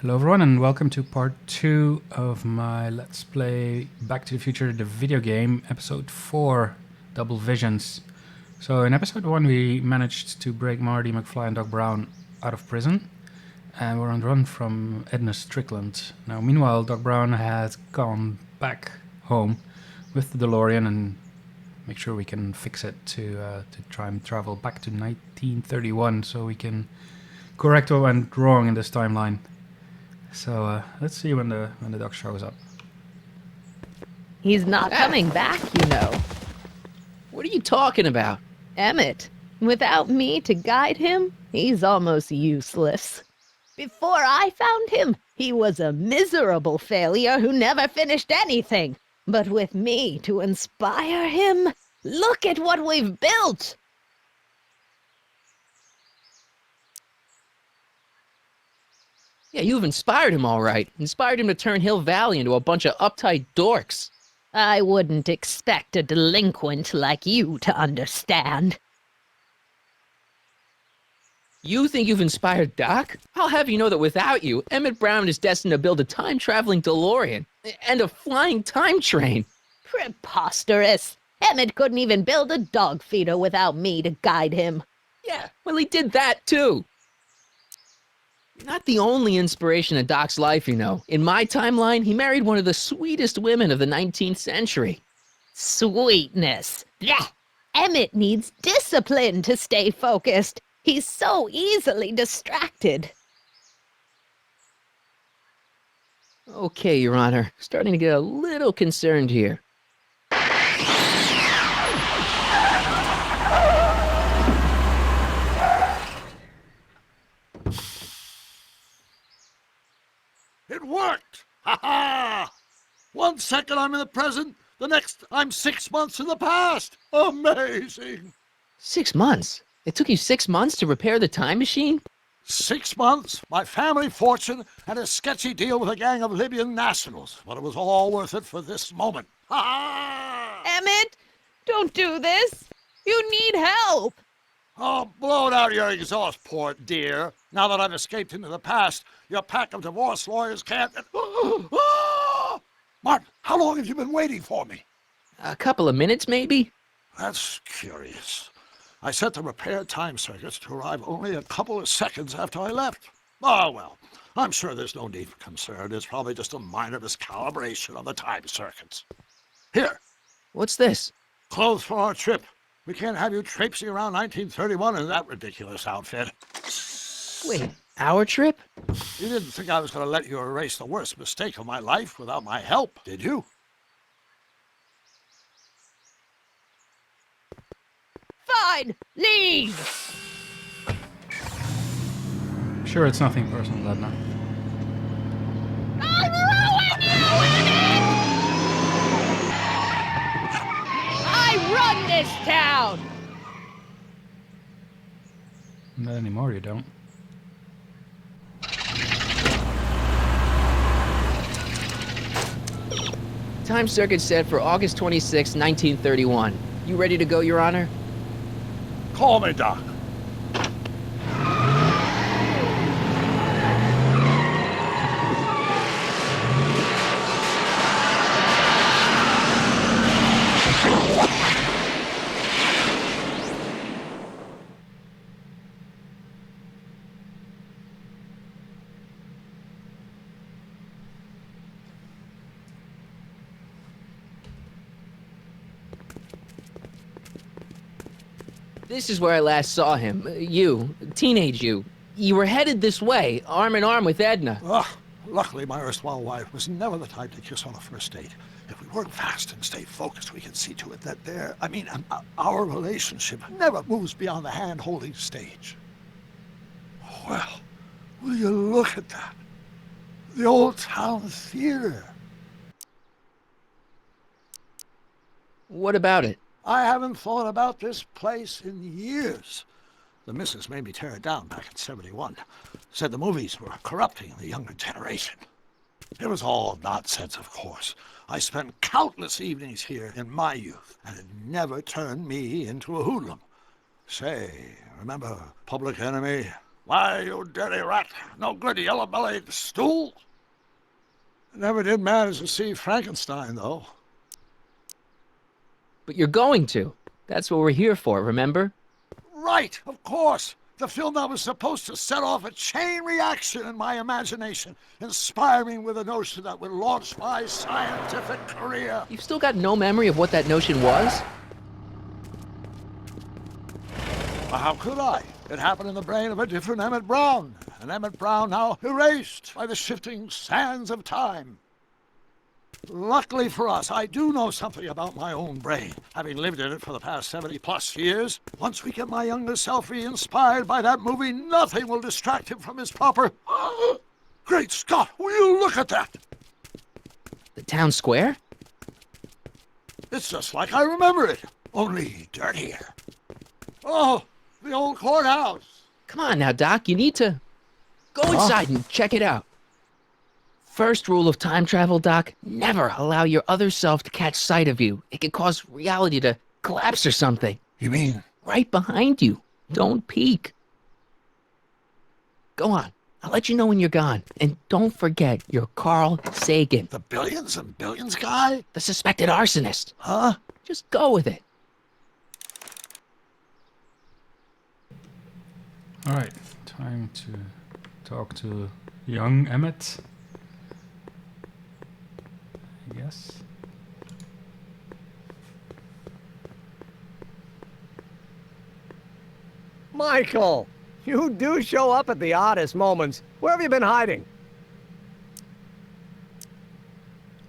Hello everyone and welcome to part 2 of my Let's Play Back to the Future the video game, episode 4, Double Visions. So in episode 1 we managed to break Marty, McFly and Doc Brown out of prison and we're on the run from Edna Strickland. Now meanwhile Doc Brown has gone back home with the DeLorean and make sure we can fix it to try and travel back to 1931 so we can correct what went wrong in this timeline. So let's see when the doc shows up. He's not coming back, you know. What are you talking about? Emmett, without me to guide him, he's almost useless. Before I found him, he was a miserable failure who never finished anything. But with me to inspire him, look at what we've built! Yeah, you've inspired him all right. Inspired him to turn Hill Valley into a bunch of uptight dorks. I wouldn't expect a delinquent like you to understand. You think you've inspired Doc? I'll have you know that without you, Emmett Brown is destined to build a time-traveling DeLorean and a flying time train. Preposterous! Emmett couldn't even build a dog feeder without me to guide him. Yeah, well, he did that too. You're not the only inspiration in Doc's life, you know. In my timeline, he married one of the sweetest women of the 19th century. Sweetness. Blech. Emmett needs discipline to stay focused. He's so easily distracted. Okay, Your Honor. Starting to get a little concerned here. It worked! Ha ha! 1 second I'm in the present, the next I'm 6 months in the past. Amazing! 6 months? It took you 6 months to repair the time machine? 6 months, my family fortune, and a sketchy deal with a gang of Libyan nationals. But it was all worth it for this moment. Ha ha! Emmett, don't do this. You need help. Oh, blow it out your exhaust port, dear. Now that I've escaped into the past, your pack of divorce lawyers can't... Martin, how long have you been waiting for me? A couple of minutes, maybe? That's curious. I set the repair time circuits to arrive only a couple of seconds after I left. Oh, well, I'm sure there's no need for concern. It's probably just a minor miscalibration on the time circuits. Here. What's this? Clothes for our trip. We can't have you traipsing around 1931 in that ridiculous outfit. Wait, our trip? You didn't think I was going to let you erase the worst mistake of my life without my help, did you? Fine, leave. Sure, it's nothing personal, Edna. I'll ruin you, Emmett! I run this town! Not anymore, you don't. Time circuit set for August 26, 1931. You ready to go, Your Honor? Call me, Doc. This is where I last saw him. You, teenage you. You were headed this way, arm in arm with Edna. Luckily, my erstwhile wife was never the type to kiss on a first date. If we work fast and stay focused, we can see to it that our relationship never moves beyond the hand-holding stage. Well, will you look at that? The old town theater. What about it? I haven't thought about this place in years. The missus made me tear it down back in '71. Said the movies were corrupting the younger generation. It was all nonsense, of course. I spent countless evenings here in my youth, and it never turned me into a hoodlum. Say, remember Public Enemy? Why, you dirty rat, no good yellow-bellied stool. Never did manage to see Frankenstein, though. But you're going to. That's what we're here for, remember? Right, of course. The film that was supposed to set off a chain reaction in my imagination, inspiring with a notion that would launch my scientific career. You've still got no memory of what that notion was? Well, how could I? It happened in the brain of a different Emmett Brown, an Emmett Brown now erased by the shifting sands of time. Luckily for us, I do know something about my own brain, having lived in it for the past 70-plus years. Once we get my younger self re-inspired by that movie, nothing will distract him from his proper... Great Scott, will you look at that? The town square? It's just like I remember it, only dirtier. Oh, the old courthouse. Come on now, Doc, you need to... Go inside and check it out. First rule of time travel, Doc, never allow your other self to catch sight of you. It could cause reality to collapse or something. You mean? Right behind you. Don't peek. Go on. I'll let you know when you're gone. And don't forget, you're Carl Sagan, The billions and billions guy? the suspected arsonist. Huh? Just go with it. All right, time to talk to young Emmett. I guess. Michael, you do show up at the oddest moments. Where have you been hiding?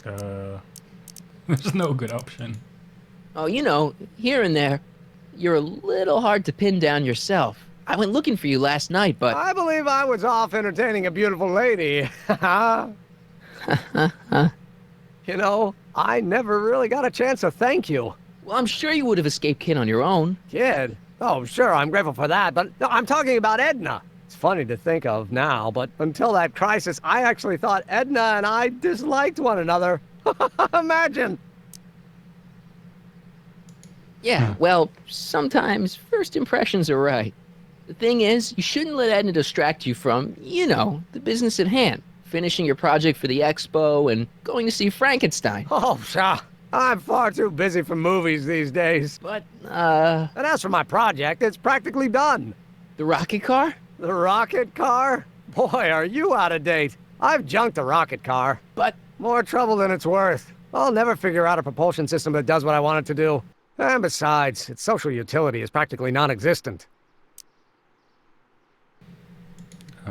There's no good option. Oh, you know, here and there, you're a little hard to pin down yourself. I went looking for you last night, but... I believe I was off entertaining a beautiful lady. You know, I never really got a chance to thank you. Well, I'm sure you would have escaped Kid on your own. Kid? Oh, sure, I'm grateful for that, but no, I'm talking about Edna. It's funny to think of now, but until that crisis, I actually thought Edna and I disliked one another. Imagine. Yeah, well, sometimes first impressions are right. The thing is, you shouldn't let Edna distract you from, you know, the business at hand. Finishing your project for the expo and going to see Frankenstein. Oh, sure. I'm far too busy for movies these days. But, And as for my project, it's practically done. the rocket car? The rocket car? Boy, are you out of date. I've junked the rocket car. But, More trouble than it's worth. I'll never figure out a propulsion system that does what I want it to do. And besides, its social utility is practically non-existent.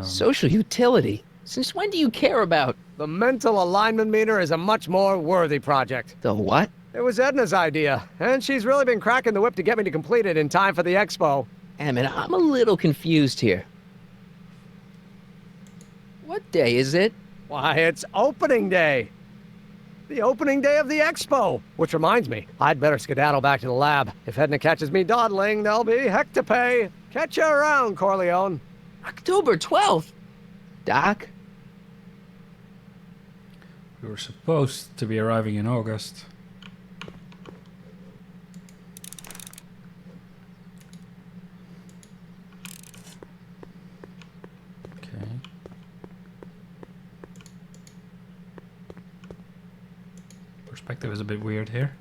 social utility? Since when do you care about The mental alignment meter is a much more worthy project. the what? It was Edna's idea, and she's really been cracking the whip to get me to complete it in time for the expo. Emmett, I'm a little confused here. What day is it? Why, it's opening day. The opening day of the expo. Which reminds me, I'd better skedaddle back to the lab. If Edna catches me dawdling, there'll be heck to pay. Catch you around, Corleone. October 12th. Doc? We were supposed to be arriving in August. Okay. Perspective is a bit weird here.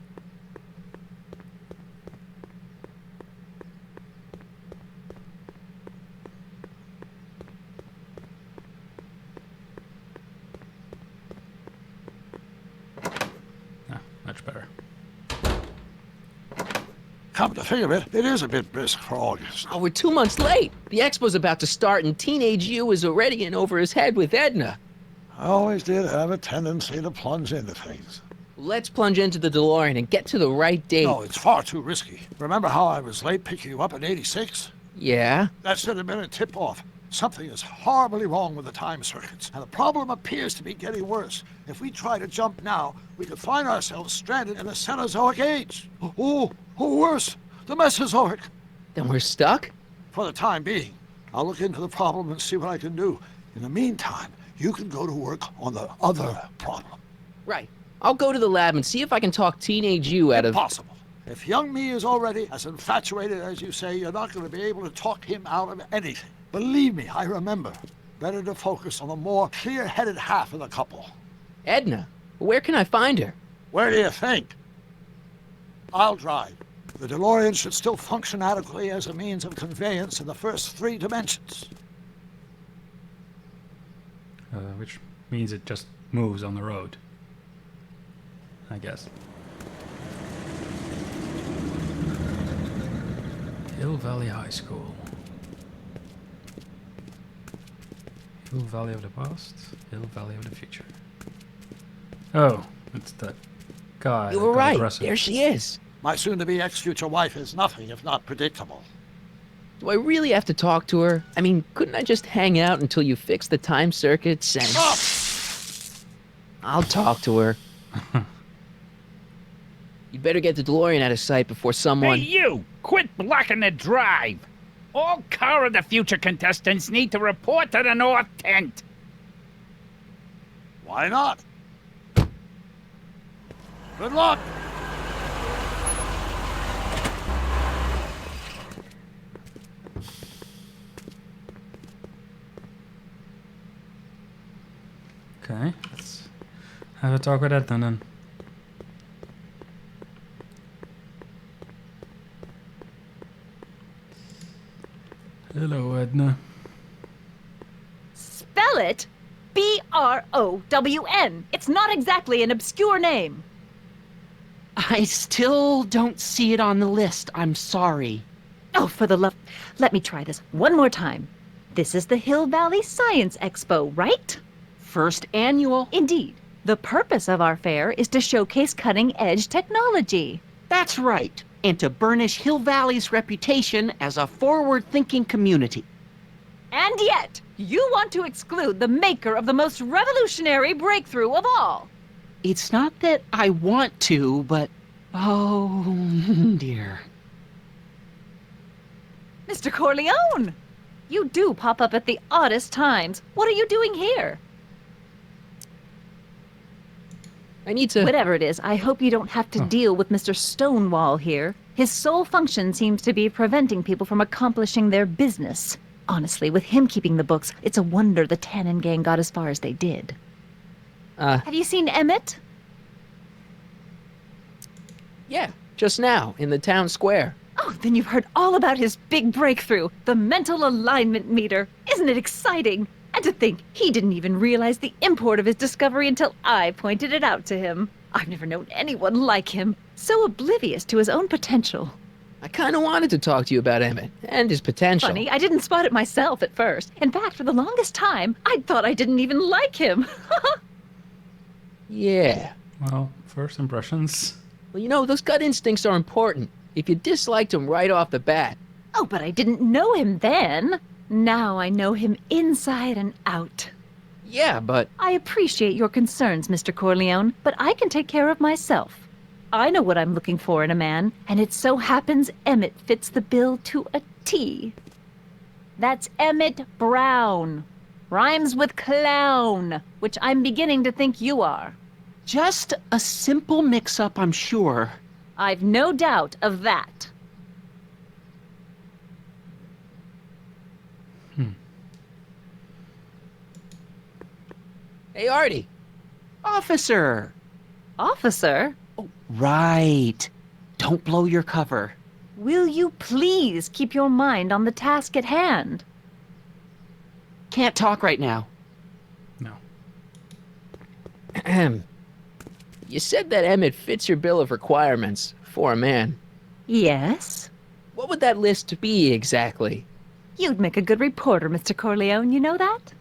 Much better. Come to think of it, it is a bit brisk for August. Oh, we're 2 months late. The expo's about to start and teenage you is already in over his head with Edna. I always did have a tendency to plunge into things. Let's plunge into the DeLorean and get to the right date. No, it's far too risky. Remember how I was late picking you up in '86? Yeah? That should have been a tip-off. Something is horribly wrong with the time circuits, and the problem appears to be getting worse. If we try to jump now, we could find ourselves stranded in the Cenozoic age. Oh, worse, the Mesozoic. Then we're stuck? For the time being, I'll look into the problem and see what I can do. In the meantime, you can go to work on the other problem. Right. I'll go to the lab and see if I can talk teenage you out of... Impossible. If young me is already as infatuated as you say, you're not going to be able to talk him out of anything. Believe me, I remember. Better to focus on the more clear-headed half of the couple. Edna, where can I find her? Where do you think? I'll drive. The DeLorean should still function adequately as a means of conveyance in the first 3 dimensions. Which means it just moves on the road, I guess. Hill Valley High School. Hill Valley of the past, Hill Valley of the future. Oh, it's that guy. You that were got right. aggressive. There she is. My soon-to-be ex-future wife is nothing if not predictable. Do I really have to talk to her? I mean, couldn't I just hang out until you fix the time circuits and... Oh! I'll talk to her. You'd better get the DeLorean out of sight before someone... Hey, you! Quit blocking the drive! All Car of the Future contestants need to report to the North Tent. Why not? Good luck! Okay, let's have a talk with Edna then. Hello, Edna. Spell it Brown. It's not exactly an obscure name. I still don't see it on the list. I'm sorry. Oh, for the love... Let me try this one more time. This is the Hill Valley Science Expo, right? First annual. Indeed. The purpose of our fair is to showcase cutting-edge technology. That's right. And to burnish Hill Valley's reputation as a forward-thinking community. And yet, you want to exclude the maker of the most revolutionary breakthrough of all. It's not that I want to, but... Oh, dear. Mr. Corleone! You do pop up at the oddest times. What are you doing here? I need to... Whatever it is, I hope you don't have to deal with Mr. Stonewall here. His sole function seems to be preventing people from accomplishing their business. Honestly, with him keeping the books, it's a wonder the Tannen gang got as far as they did. Have you seen Emmett? Yeah, just now, in the town square. Oh, then you've heard all about his big breakthrough, the mental alignment meter. Isn't it exciting? And to think, he didn't even realize the import of his discovery until I pointed it out to him. I've never known anyone like him, so oblivious to his own potential. I kind of wanted to talk to you about Emmett and his potential. Funny, I didn't spot it myself at first. In fact, for the longest time, I thought I didn't even like him. Yeah. Well, first impressions. Well, you know, those gut instincts are important. If you disliked him right off the bat. Oh, but I didn't know him then. Now I know him inside and out. Yeah, but... I appreciate your concerns, Mr. Corleone, but I can take care of myself. I know what I'm looking for in a man, and it so happens Emmett fits the bill to a T. That's Emmett Brown. Rhymes with clown, which I'm beginning to think you are. Just a simple mix-up, I'm sure. I've no doubt of that. Hey, Artie. Officer! Officer, Oh, right. Don't blow your cover. will you please keep your mind on the task at hand? Can't talk right now. No. Ahem. You said that Emmett fits your bill of requirements for a man. Yes? What would that list be exactly? You'd make a good reporter, Mr. Corleone, you know that?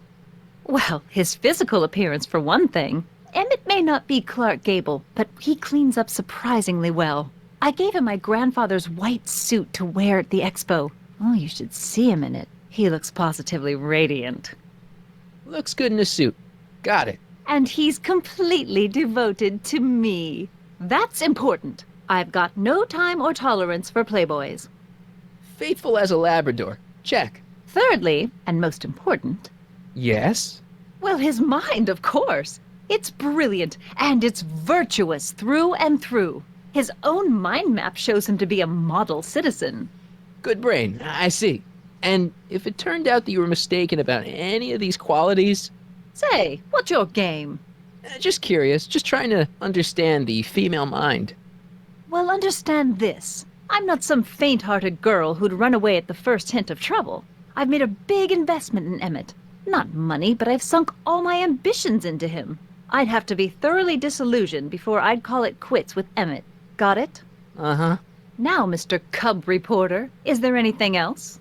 Well, his physical appearance for one thing. Emmett may not be Clark Gable, but he cleans up surprisingly well. I gave him my grandfather's white suit to wear at the expo. Oh, you should see him in it. He looks positively radiant. Looks good in a suit. Got it. And he's completely devoted to me. That's important. I've got no time or tolerance for playboys. Faithful as a Labrador. Check. Thirdly, and most important, Yes? well, his mind, of course. It's brilliant, and it's virtuous through and through. His own mind map shows him to be a model citizen. Good brain. I see. And if it turned out that you were mistaken about any of these qualities, Say, what's your game? just curious, just trying to understand the female mind. Well, understand this. I'm not some faint-hearted girl who'd run away at the first hint of trouble. I've made a big investment in Emmett. Not money, but I've sunk all my ambitions into him. I'd have to be thoroughly disillusioned before I'd call it quits with Emmett. Got it? Uh-huh. Now, Mr. Cub Reporter, is there anything else?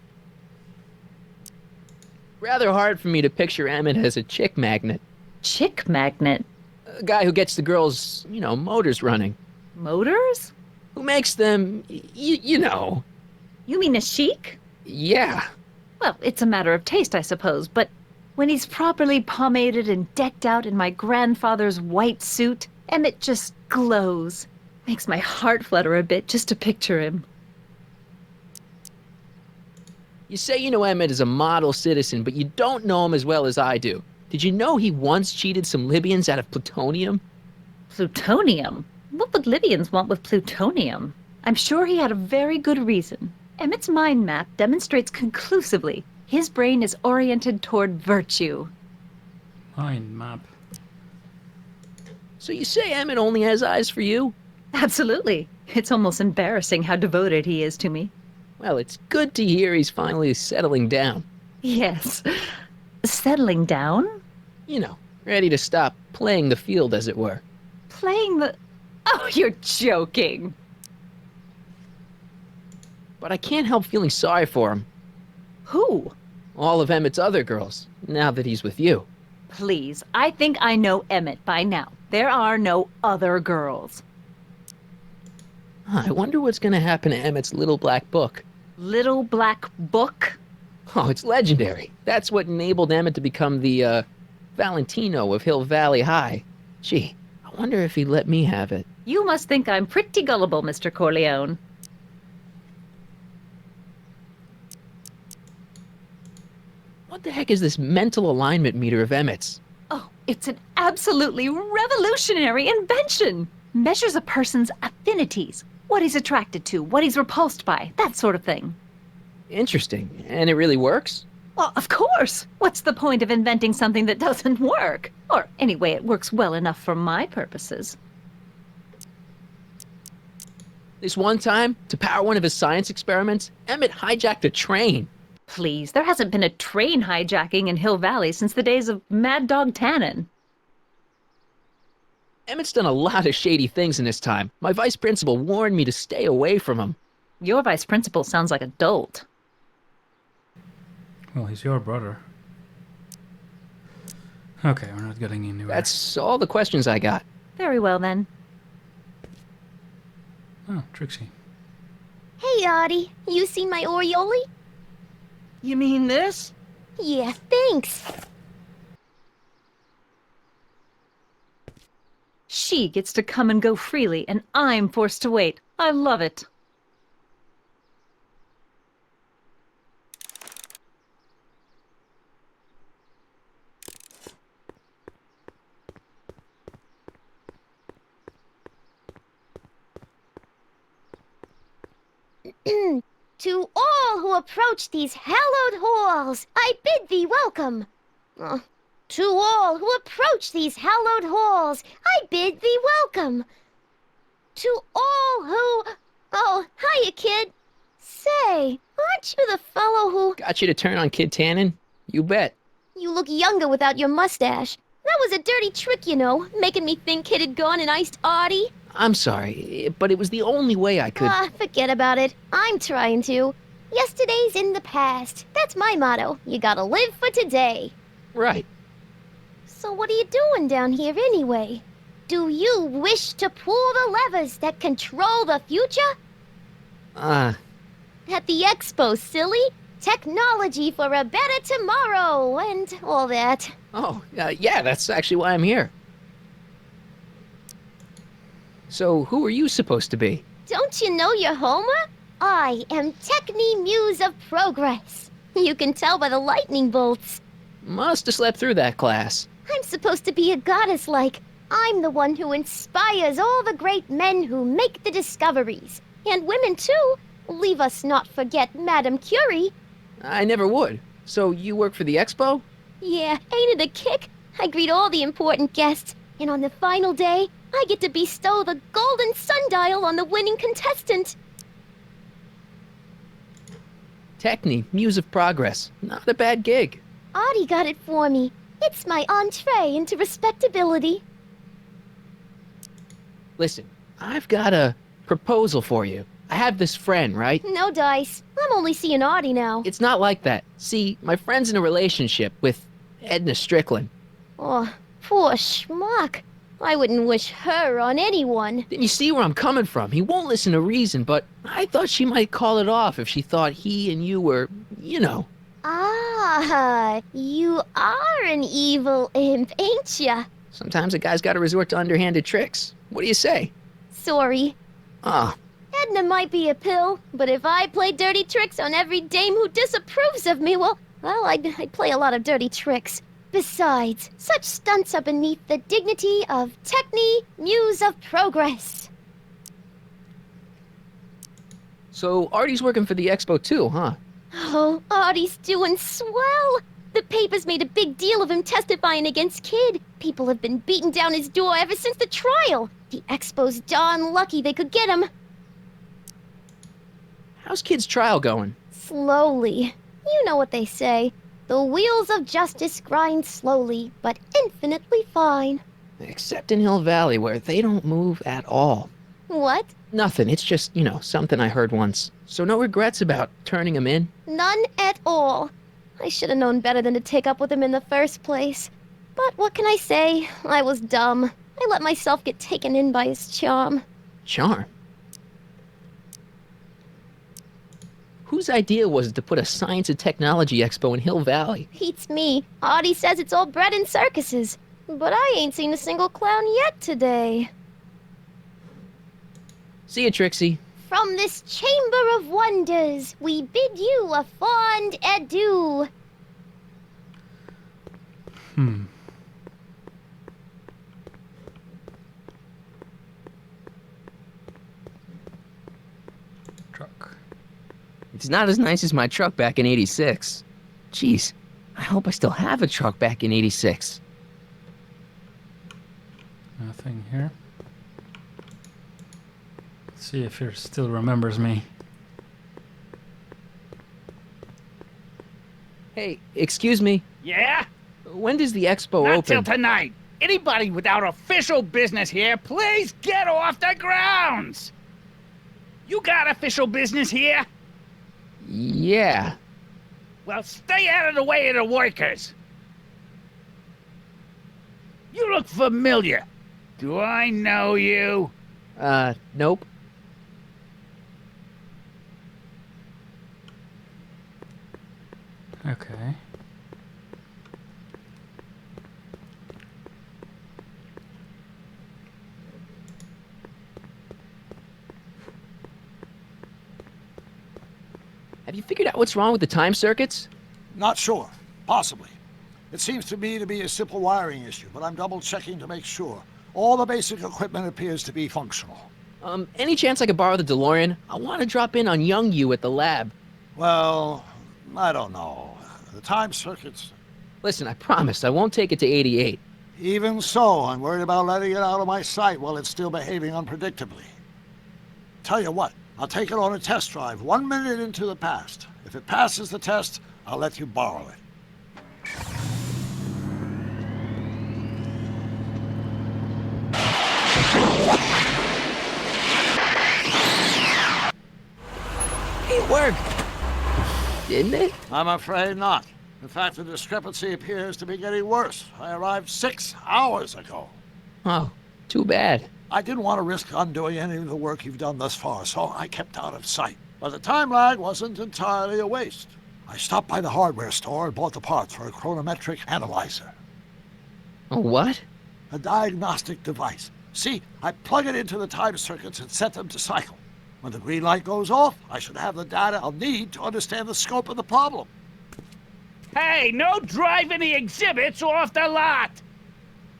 Rather hard for me to picture Emmett as a chick magnet. Chick magnet? A guy who gets the girls, motors running. Motors? Who makes them, you know. You mean a chic? Yeah. Well, it's a matter of taste, I suppose, but when he's properly pomaded and decked out in my grandfather's white suit, Emmett just glows. Makes my heart flutter a bit just to picture him. You say you know Emmett is a model citizen, but you don't know him as well as I do. Did you know he once cheated some Libyans out of plutonium? Plutonium? What would Libyans want with plutonium? I'm sure he had a very good reason. Emmett's mind map demonstrates conclusively his brain is oriented toward virtue. Mind map. So you say Emmett only has eyes for you? Absolutely. It's almost embarrassing how devoted he is to me. Well, it's good to hear he's finally settling down. Yes. Settling down? Ready to stop playing the field, as it were. Playing the... Oh, you're joking. But I can't help feeling sorry for him. Who? All of Emmett's other girls, now that he's with you. Please, I think I know Emmett by now. There are no other girls. I wonder what's going to happen to Emmett's little black book. Little black book? Oh, it's legendary. That's what enabled Emmett to become the, Valentino of Hill Valley High. Gee, I wonder if he'd let me have it. You must think I'm pretty gullible, Mr. Corleone. What the heck is this mental alignment meter of Emmett's? Oh, it's an absolutely revolutionary invention. Measures a person's affinities, what he's attracted to, what he's repulsed by, that sort of thing. Interesting. And it really works? Well, of course. What's the point of inventing something that doesn't work? Or anyway, it works well enough for my purposes. This one time, to power one of his science experiments, Emmett hijacked a train. Please, there hasn't been a train hijacking in Hill Valley since the days of Mad Dog Tannen. Emmett's done a lot of shady things in his time. My vice principal warned me to stay away from him. Your vice principal sounds like a dolt. Well, he's your brother. Okay, we're not getting anywhere. That's all the questions I got. Very well, then. Oh, Trixie. Hey, Audie. You seen my Oriole? You mean this? Yeah, thanks. She gets to come and go freely, and I'm forced to wait. I love it. To all who approach these hallowed halls, I bid thee welcome. To all who approach these hallowed halls, I bid thee welcome. To all who... Oh, hiya, kid. Say, aren't you the fellow who... Got you to turn on Kid Tannen? You bet. You look younger without your mustache. That was a dirty trick, making me think Kid had gone and iced Audie. I'm sorry, but it was the only way I could... Forget about it. I'm trying to. Yesterday's in the past. That's my motto. You gotta live for today. Right. So what are you doing down here anyway? Do you wish to pull the levers that control the future? At the expo, silly. Technology for a better tomorrow and all that. Oh, yeah, that's actually why I'm here. So, who are you supposed to be? Don't you know your Homer? I am Techni Muse of Progress. You can tell by the lightning bolts. Must have slept through that class. I'm supposed to be a goddess-like. I'm the one who inspires all the great men who make the discoveries. And women, too. Leave us not forget Madame Curie. I never would. So you work for the expo? Yeah, ain't it a kick? I greet all the important guests, and on the final day, I get to bestow the golden sundial on the winning contestant. Techne, Muse of Progress. Not a bad gig. Audie got it for me. It's my entree into respectability. Listen, I've got a proposal for you. I have this friend, right? No dice. I'm only seeing Audie now. It's not like that. See, my friend's in a relationship with Edna Strickland. Oh, poor schmuck. I wouldn't wish her on anyone. Then you see where I'm coming from. He won't listen to reason, but I thought she might call it off if she thought he and you were, you know. Ah, you are an evil imp, ain't ya? Sometimes a guy's gotta resort to underhanded tricks. What do you say? Sorry. Ah, Edna might be a pill, but if I play dirty tricks on every dame who disapproves of me, well, I'd play a lot of dirty tricks. Besides, such stunts are beneath the dignity of Techne, Muse of Progress. so Artie's working for the expo too, huh? Oh, Audie's doing swell. The papers made a big deal of him testifying against Kid. People have been beating down his door ever since the trial. The expo's darn lucky they could get him. How's Kid's trial going? Slowly. You know what they say. The wheels of justice grind slowly, but infinitely fine. Except in Hill Valley, where they don't move at all. What? Nothing, it's just, something I heard once. So no regrets about turning him in? None at all. I should have known better than to take up with him in the first place. But what can I say? I was dumb. I let myself get taken in by his charm. Charm? Whose idea was it to put a science and technology expo in Hill Valley? Beats me. Audie says it's all bred in circuses. But I ain't seen a single clown yet today. See ya, Trixie. From this chamber of wonders, we bid you a fond adieu. Truck. It's not as nice as my truck back in '86. Jeez, I hope I still have a truck back in '86. Nothing here. Let's see if he still remembers me. Hey, excuse me. Yeah? When does the expo Not till open? tonight. Anybody without official business here, please get off the grounds! You got official business here? Yeah. Well, stay out of the way of the workers. You look familiar. Do I know you? Nope. Okay. Have you figured out what's wrong with the time circuits? Not sure. Possibly. It seems to me to be a simple wiring issue, but I'm double-checking to make sure. All the basic equipment appears to be functional. Any chance I could borrow the DeLorean? I want to drop in on young you at the lab. Well, I don't know. The time circuits... Listen, I promise I won't take it to 88. Even so, I'm worried about letting it out of my sight while it's still behaving unpredictably. Tell you what, I'll take it on a test drive 1 minute into the past. If it passes the test, I'll let you borrow it. It worked! Didn't it? I'm afraid not. In fact, the discrepancy appears to be getting worse. I arrived 6 hours ago. Oh, too bad. I didn't want to risk undoing any of the work you've done thus far, so I kept out of sight. But the time lag wasn't entirely a waste. I stopped by the hardware store and bought the parts for a chronometric analyzer. A what? A diagnostic device. See, I plug it into the time circuits and set them to cycle. When the green light goes off, I should have the data I'll need to understand the scope of the problem. Hey, no driving the exhibits off the lot!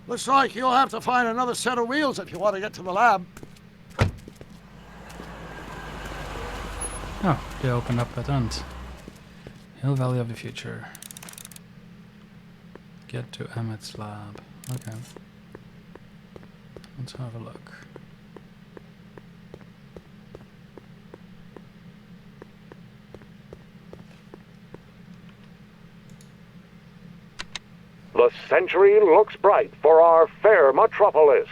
Looks like you'll have to find another set of wheels if you want to get to the lab. Oh, they opened up at end. Hill Valley of the Future. Get to Emmett's lab. Okay. Let's have a look. The century looks bright for our fair metropolis.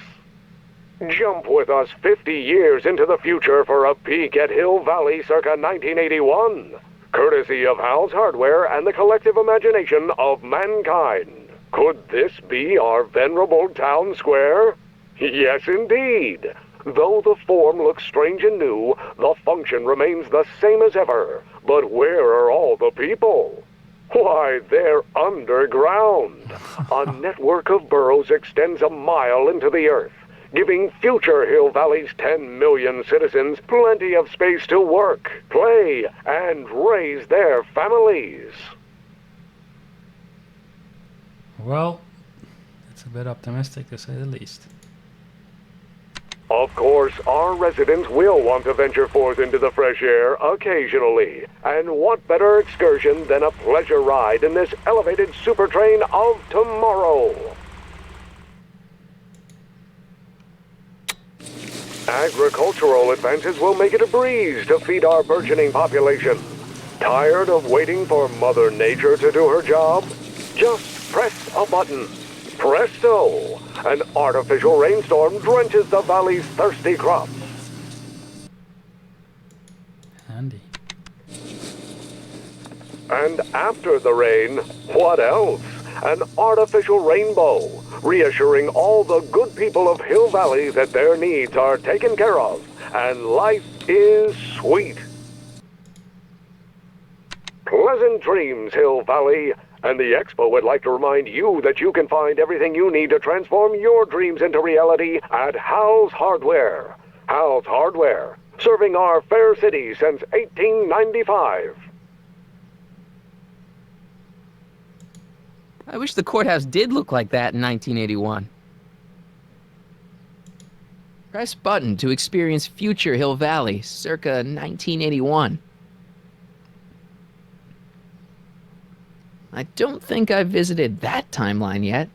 Jump with us 50 years into the future for a peek at Hill Valley circa 1981, courtesy of Hal's Hardware and the collective imagination of mankind. Could this be our venerable town square? Yes, indeed. Though the form looks strange and new, the function remains the same as ever. But where are all the people? Why, they're underground. A network of burrows extends a mile into the earth, giving future Hill Valley's 10 million citizens plenty of space to work, play, and raise their families. Well, it's a bit optimistic to say the least. Of course, our residents will want to venture forth into the fresh air occasionally. And what better excursion than a pleasure ride in this elevated super train of tomorrow? Agricultural advances will make it a breeze to feed our burgeoning population. Tired of waiting for Mother Nature to do her job? Just press a button. Presto! An artificial rainstorm drenches the valley's thirsty crops. Handy. And after the rain, what else? An artificial rainbow, reassuring all the good people of Hill Valley that their needs are taken care of, and life is sweet. Pleasant dreams, Hill Valley. And the Expo would like to remind you that you can find everything you need to transform your dreams into reality at Hal's Hardware. Hal's Hardware, serving our fair city since 1895. I wish the courthouse did look like that in 1981. Press button to experience future Hill Valley, circa 1981. I don't think I've visited that timeline yet.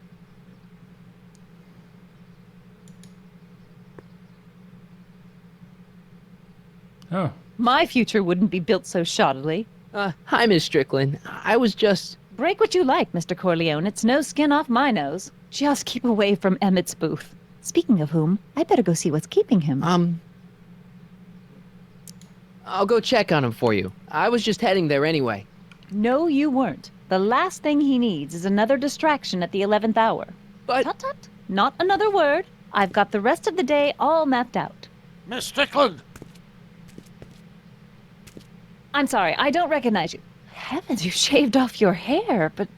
Oh, My future wouldn't be built so shoddily. Hi, Miss Strickland. I was just... Break what you like, Mr. Corleone. It's no skin off my nose. Just keep away from Emmett's booth. Speaking of whom, I better go see what's keeping him. I'll go check on him for you. I was just heading there anyway. No, you weren't. The last thing he needs is another distraction at the 11th hour. But... Tut-tut. Not another word. I've got the rest of the day all mapped out. Miss Strickland! I'm sorry, I don't recognize you. Heavens, you shaved off your hair, but...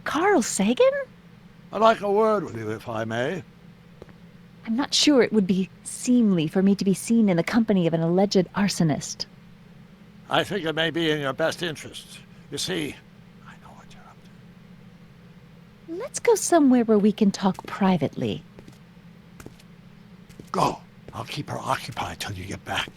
Carl Sagan? I'd like a word with you, if I may. I'm not sure it would be seemly for me to be seen in the company of an alleged arsonist. I think it may be in your best interest. You see, I know what you're up to. Let's go somewhere where we can talk privately. Go. I'll keep her occupied till you get back.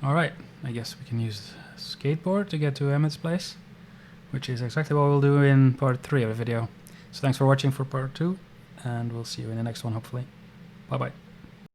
alright. I guess we can use a skateboard to get to Emmett's place, which is exactly what we'll do in part 3 of the video. So thanks for watching for part 2, and we'll see you in the next one, hopefully. Bye-bye.